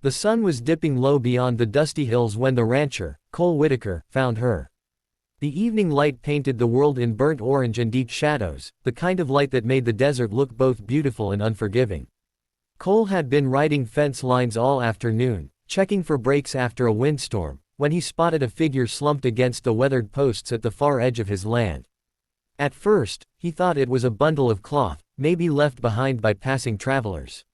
The sun was dipping low beyond the dusty hills when the rancher, Cole Whitaker, found her. The evening light painted the world in burnt orange and deep shadows, the kind of light that made the desert look both beautiful and unforgiving. Cole had been riding fence lines all afternoon, checking for breaks after a windstorm, when he spotted a figure slumped against the weathered posts at the far edge of his land. At first, he thought it was a bundle of cloth, maybe left behind by passing travelers.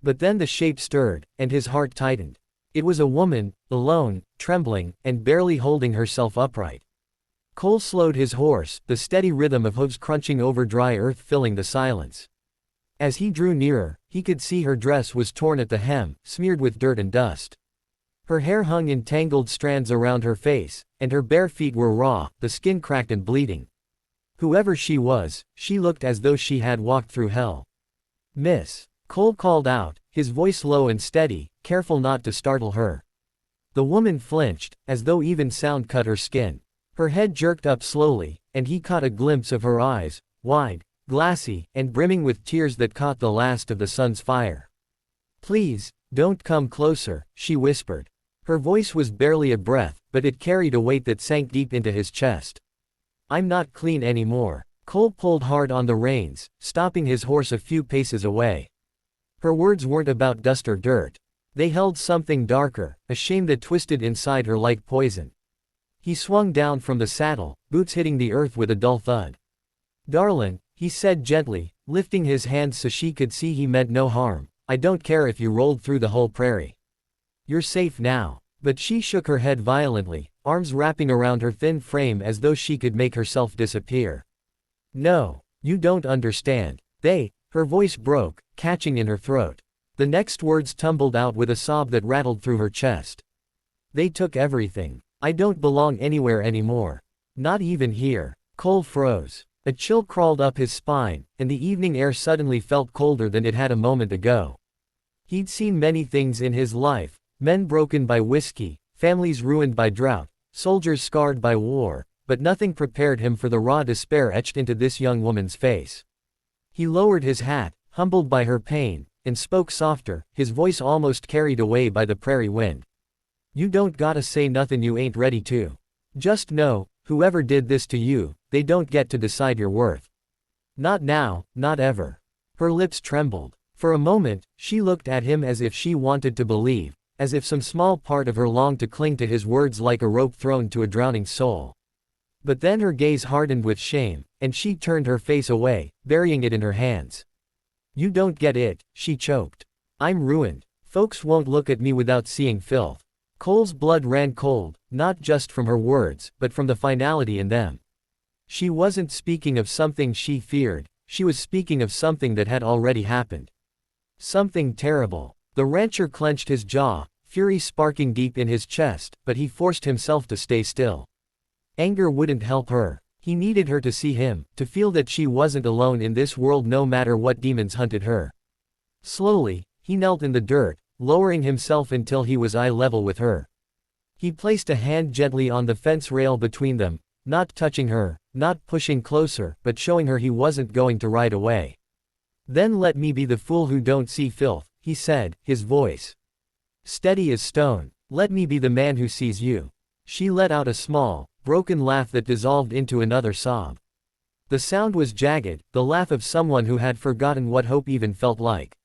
But then the shape stirred, and his heart tightened. It was a woman, alone, trembling, and barely holding herself upright. Cole slowed his horse, the steady rhythm of hooves crunching over dry earth filling the silence. As he drew nearer, he could see her dress was torn at the hem, smeared with dirt and dust. Her hair hung in tangled strands around her face, and her bare feet were raw, the skin cracked and bleeding. Whoever she was, she looked as though she had walked through hell. "Miss," Cole called out, his voice low and steady, careful not to startle her. The woman flinched, as though even sound cut her skin. Her head jerked up slowly, and he caught a glimpse of her eyes, wide, glassy, and brimming with tears that caught the last of the sun's fire. "Please, don't come closer," she whispered. Her voice was barely a breath, but it carried a weight that sank deep into his chest. "I'm not clean anymore." Cole pulled hard on the reins, stopping his horse a few paces away. Her words weren't about dust or dirt. They held something darker, a shame that twisted inside her like poison. He swung down from the saddle, boots hitting the earth with a dull thud. "Darlin'," he said gently, lifting his hands so she could see he meant no harm, "I don't care if you rolled through the whole prairie. You're safe now." But she shook her head violently, arms wrapping around her thin frame as though she could make herself disappear. "No, you don't understand. Her voice broke, catching in her throat. The next words tumbled out with a sob that rattled through her chest. "They took everything. I don't belong anywhere anymore. Not even here." Cole froze. A chill crawled up his spine, and the evening air suddenly felt colder than it had a moment ago. He'd seen many things in his life, men broken by whiskey, families ruined by drought, soldiers scarred by war, but nothing prepared him for the raw despair etched into this young woman's face. He lowered his hat, humbled by her pain, and spoke softer, his voice almost carried away by the prairie wind. "You don't gotta say nothin' you ain't ready to. Just know, whoever did this to you, they don't get to decide your worth. Not now, not ever." Her lips trembled. For a moment, she looked at him as if she wanted to believe, as if some small part of her longed to cling to his words like a rope thrown to a drowning soul. But then her gaze hardened with shame, and she turned her face away, burying it in her hands. "You don't get it," she choked. "I'm ruined. Folks won't look at me without seeing filth." Cole's blood ran cold, not just from her words, but from the finality in them. She wasn't speaking of something she feared, she was speaking of something that had already happened. Something terrible. The rancher clenched his jaw, fury sparking deep in his chest, but he forced himself to stay still. Anger wouldn't help her. He needed her to see him, to feel that she wasn't alone in this world no matter what demons hunted her. Slowly, he knelt in the dirt, lowering himself until he was eye level with her. He placed a hand gently on the fence rail between them, not touching her, not pushing closer, but showing her he wasn't going to ride away. "Then let me be the fool who don't see filth," he said, his voice steady as stone. "Let me be the man who sees you." She let out a small, broken laugh that dissolved into another sob. The sound was jagged, the laugh of someone who had forgotten what hope even felt like.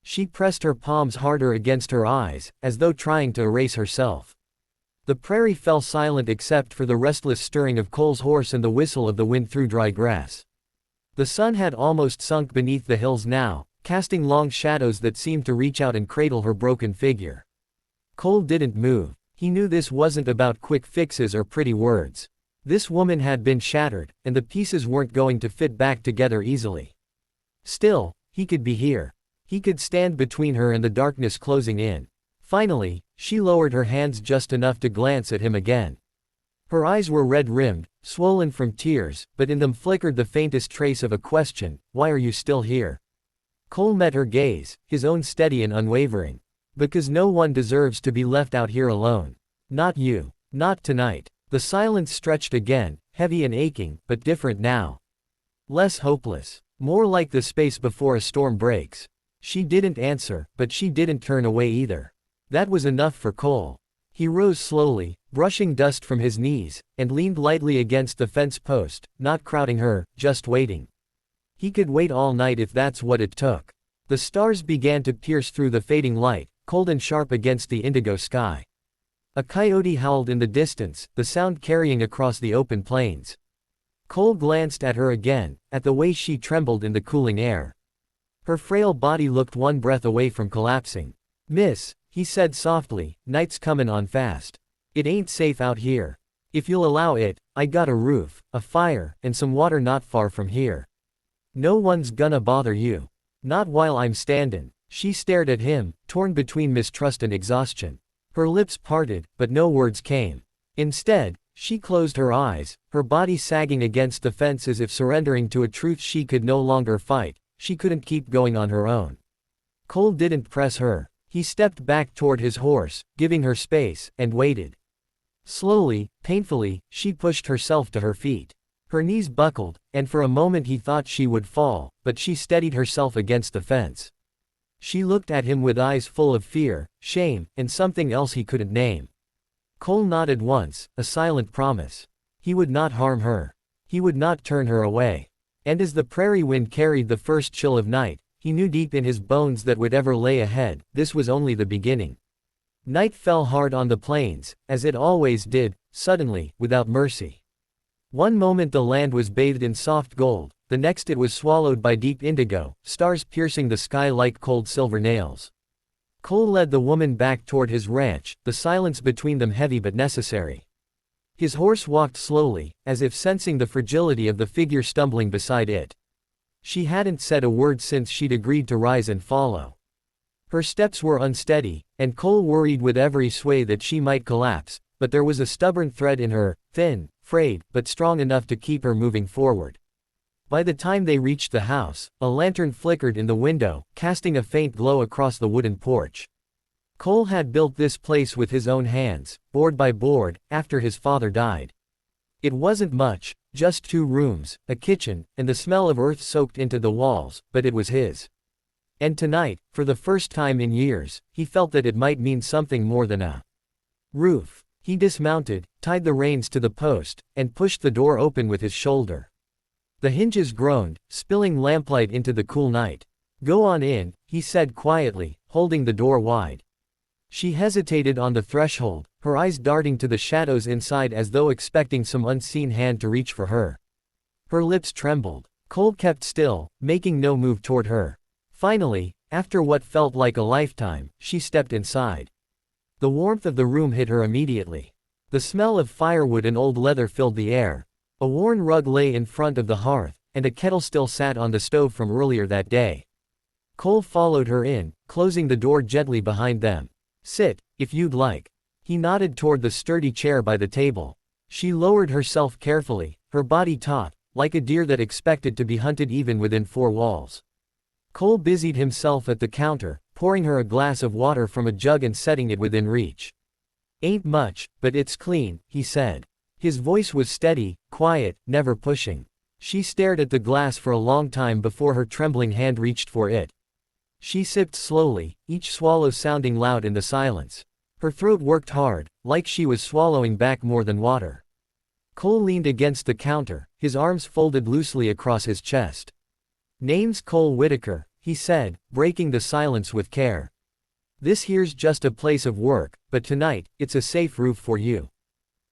She pressed her palms harder against her eyes, as though trying to erase herself. The prairie fell silent except for the restless stirring of Cole's horse and the whistle of the wind through dry grass. The sun had almost sunk beneath the hills now, casting long shadows that seemed to reach out and cradle her broken figure. Cole didn't move. He knew this wasn't about quick fixes or pretty words. This woman had been shattered, and the pieces weren't going to fit back together easily. Still, he could be here. He could stand between her and the darkness closing in. Finally, she lowered her hands just enough to glance at him again. Her eyes were red-rimmed, swollen from tears, but in them flickered the faintest trace of a question: "Why are you still here?" Cole met her gaze, his own steady and unwavering. "Because no one deserves to be left out here alone. Not you. Not tonight." The silence stretched again, heavy and aching, but different now. Less hopeless. More like the space before a storm breaks. She didn't answer, but she didn't turn away either. That was enough for Cole. He rose slowly, brushing dust from his knees, and leaned lightly against the fence post, not crowding her, just waiting. He could wait all night if that's what it took. The stars began to pierce through the fading light, cold and sharp against the indigo sky. A coyote howled in the distance, the sound carrying across the open plains. Cole glanced at her again, at the way she trembled in the cooling air. Her frail body looked one breath away from collapsing. "Miss," he said softly, "night's comin' on fast. It ain't safe out here. If you'll allow it, I got a roof, a fire, and some water not far from here. No one's gonna bother you. Not while I'm standin'." She stared at him, torn between mistrust and exhaustion. Her lips parted, but no words came. Instead, she closed her eyes, her body sagging against the fence as if surrendering to a truth she could no longer fight. She couldn't keep going on her own. Cole didn't press her. He stepped back toward his horse, giving her space, and waited. Slowly, painfully, she pushed herself to her feet. Her knees buckled, and for a moment he thought she would fall, but she steadied herself against the fence. She looked at him with eyes full of fear, shame, and something else he couldn't name. Cole nodded once, a silent promise. He would not harm her. He would not turn her away. And as the prairie wind carried the first chill of night, he knew deep in his bones that whatever lay ahead, this was only the beginning. Night fell hard on the plains, as it always did, suddenly, without mercy. One moment the land was bathed in soft gold, the next it was swallowed by deep indigo, stars piercing the sky like cold silver nails. Cole led the woman back toward his ranch, the silence between them heavy but necessary. His horse walked slowly, as if sensing the fragility of the figure stumbling beside it. She hadn't said a word since she'd agreed to rise and follow. Her steps were unsteady, and Cole worried with every sway that she might collapse, but there was a stubborn thread in her, thin, frayed, but strong enough to keep her moving forward. By the time they reached the house, a lantern flickered in the window, casting a faint glow across the wooden porch. Cole had built this place with his own hands, board by board, after his father died. It wasn't much, just 2 rooms, a kitchen, and the smell of earth soaked into the walls, but it was his. And tonight, for the first time in years, he felt that it might mean something more than a roof. He dismounted, tied the reins to the post, and pushed the door open with his shoulder. The hinges groaned, spilling lamplight into the cool night. "Go on in," he said quietly, holding the door wide. She hesitated on the threshold, her eyes darting to the shadows inside as though expecting some unseen hand to reach for her. Her lips trembled. Cole kept still, making no move toward her. Finally, after what felt like a lifetime, she stepped inside. The warmth of the room hit her immediately. The smell of firewood and old leather filled the air. A worn rug lay in front of the hearth, and a kettle still sat on the stove from earlier that day. Cole followed her in, closing the door gently behind them. "Sit, if you'd like." He nodded toward the sturdy chair by the table. She lowered herself carefully, her body taut, like a deer that expected to be hunted even within 4 walls. Cole busied himself at the counter, pouring her a glass of water from a jug and setting it within reach. "Ain't much, but it's clean," he said. His voice was steady, quiet, never pushing. She stared at the glass for a long time before her trembling hand reached for it. She sipped slowly, each swallow sounding loud in the silence. Her throat worked hard, like she was swallowing back more than water. Cole leaned against the counter, his arms folded loosely across his chest. "Name's Cole Whitaker," he said, breaking the silence with care. "This here's just a place of work, but tonight, it's a safe roof for you.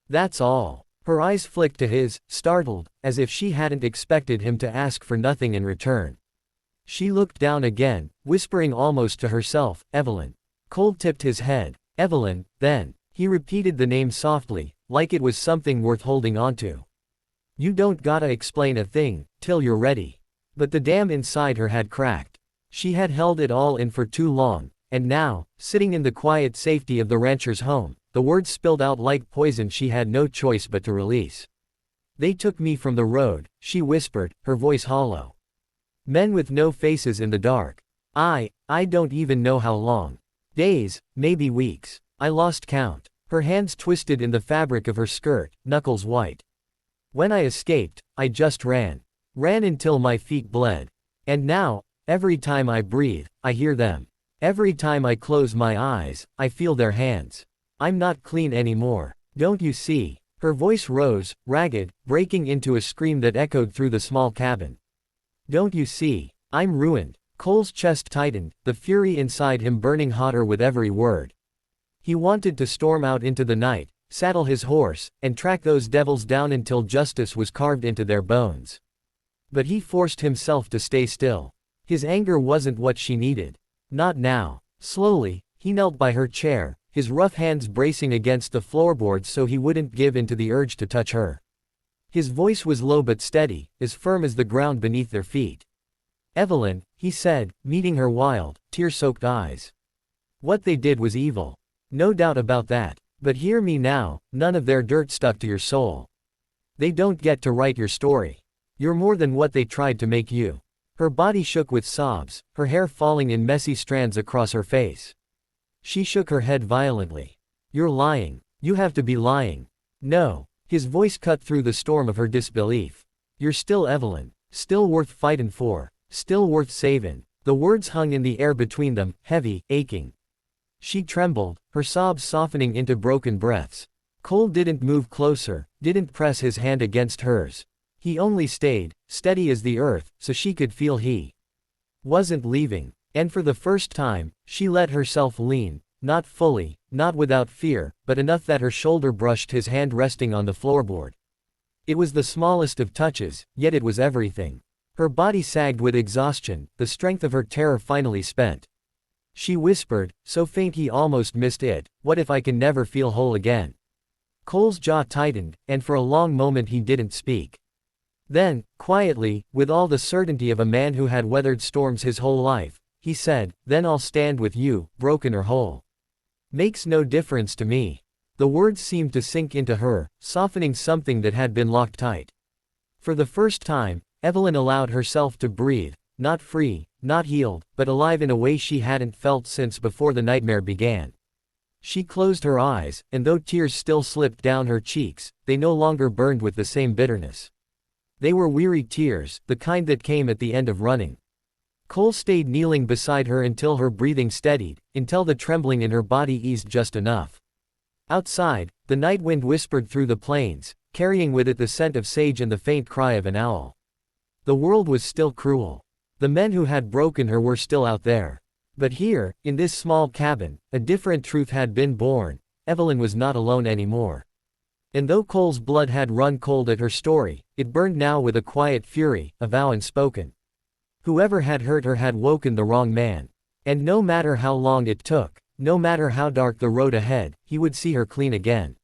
That's all." Her eyes flicked to his, startled, as if she hadn't expected him to ask for nothing in return. She looked down again, whispering almost to herself, "Evelyn." Cole tipped his head. "Evelyn, then." He repeated the name softly, like it was something worth holding onto. "You don't gotta explain a thing, till you're ready." But the dam inside her had cracked. She had held it all in for too long, and now, sitting in the quiet safety of the rancher's home, the words spilled out like poison she had no choice but to release. "They took me from the road," she whispered, her voice hollow. "Men with no faces in the dark. I don't even know how long. Days, maybe weeks. I lost count." Her hands twisted in the fabric of her skirt, knuckles white. "When I escaped, I just ran. Ran until my feet bled. And now, every time I breathe, I hear them. Every time I close my eyes, I feel their hands. I'm not clean anymore. Don't you see? Her voice rose, ragged, breaking into a scream that echoed through the small cabin. Don't you see? I'm ruined. Cole's chest tightened, the fury inside him burning hotter with every word. He wanted to storm out into the night, saddle his horse, and track those devils down until justice was carved into their bones. But he forced himself to stay still. His anger wasn't what she needed. Not now. Slowly, he knelt by her chair, his rough hands bracing against the floorboards so he wouldn't give in to the urge to touch her. His voice was low but steady, as firm as the ground beneath their feet. "Evelyn," he said, meeting her wild, tear-soaked eyes. "What they did was evil. No doubt about that. But hear me now, none of their dirt stuck to your soul. They don't get to write your story. You're more than what they tried to make you." Her body shook with sobs, her hair falling in messy strands across her face. She shook her head violently. "You're lying. You have to be lying." "No." His voice cut through the storm of her disbelief. "You're still Evelyn. Still worth fightin' for. Still worth savin'." The words hung in the air between them, heavy, aching. She trembled, her sobs softening into broken breaths. Cole didn't move closer, didn't press his hand against hers. He only stayed, steady as the earth, so she could feel he wasn't leaving. And for the first time, she let herself lean, not fully, not without fear, but enough that her shoulder brushed his hand resting on the floorboard. It was the smallest of touches, yet it was everything. Her body sagged with exhaustion, the strength of her terror finally spent. She whispered, so faint he almost missed it, "What if I can never feel whole again?" Cole's jaw tightened, and for a long moment he didn't speak. Then, quietly, with all the certainty of a man who had weathered storms his whole life, he said, "Then I'll stand with you, broken or whole. Makes no difference to me." The words seemed to sink into her, softening something that had been locked tight. For the first time, Evelyn allowed herself to breathe, not free, not healed, but alive in a way she hadn't felt since before the nightmare began. She closed her eyes, and though tears still slipped down her cheeks, they no longer burned with the same bitterness. They were weary tears, the kind that came at the end of running. Cole stayed kneeling beside her until her breathing steadied, until the trembling in her body eased just enough. Outside, the night wind whispered through the plains, carrying with it the scent of sage and the faint cry of an owl. The world was still cruel. The men who had broken her were still out there. But here, in this small cabin, a different truth had been born. Evelyn was not alone anymore. And though Cole's blood had run cold at her story, it burned now with a quiet fury, a vow unspoken. Whoever had hurt her had woken the wrong man. And no matter how long it took, no matter how dark the road ahead, he would see her clean again.